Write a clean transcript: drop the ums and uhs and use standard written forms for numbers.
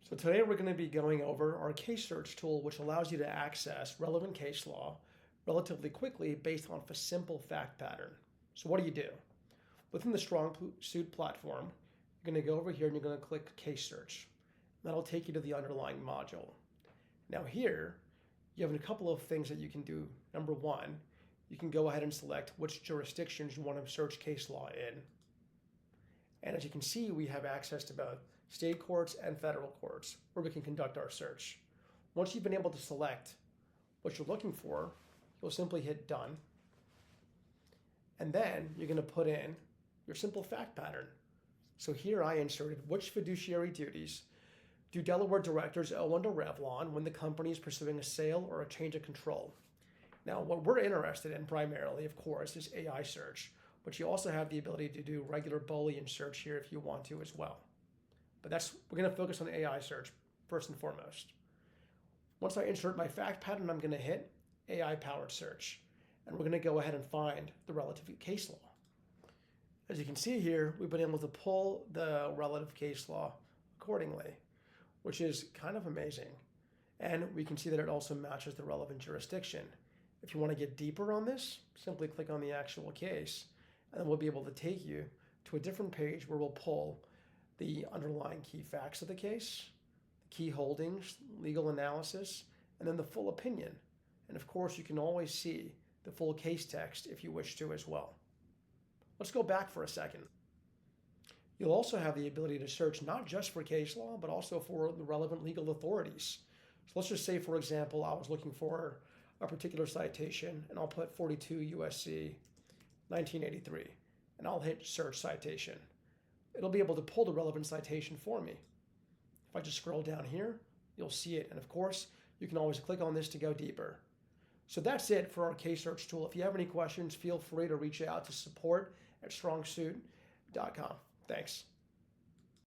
So today we're going to be going over our case search tool, which allows you to access relevant case law relatively quickly based on a simple fact pattern. So what do? Within the StrongSuit platform, you're going to go over here and you're going to click case search. That'll take you to the underlying module. Now here, you have a couple of things that you can do. Number one, you can go ahead and select which jurisdictions you want to search case law in. And as you can see, we have access to both state courts and federal courts where we can conduct our search. Once you've been able to select what you're looking for, you'll simply hit done. And then you're going to put in your simple fact pattern. So here I inserted which fiduciary duties do Delaware directors owe under Revlon when the company is pursuing a sale or a change of control. Now, what we're interested in primarily, of course, is AI search, but you also have the ability to do regular Boolean search here if you want to as well. But we're going to focus on AI search first and foremost. Once I insert my fact pattern, I'm going to hit AI powered search, and we're going to go ahead and find the relative case law. As you can see here, we've been able to pull the relative case law accordingly, which is kind of amazing. And we can see that it also matches the relevant jurisdiction. If you want to get deeper on this, simply click on the actual case, and then we'll be able to take you to a different page where we'll pull the underlying key facts of the case, the key holdings, legal analysis, and then the full opinion. And of course, you can always see the full case text if you wish to as well. Let's go back for a second. You'll also have the ability to search not just for case law, but also for the relevant legal authorities. So let's just say, for example, I was looking for a particular citation, and I'll put 42 USC 1983, and I'll hit search citation. It'll be able to pull the relevant citation for me. If I just scroll down here, you'll see it. And of course, you can always click on this to go deeper. So that's it for our case search tool. If you have any questions, feel free to reach out to support@strongsuit.com. Thanks.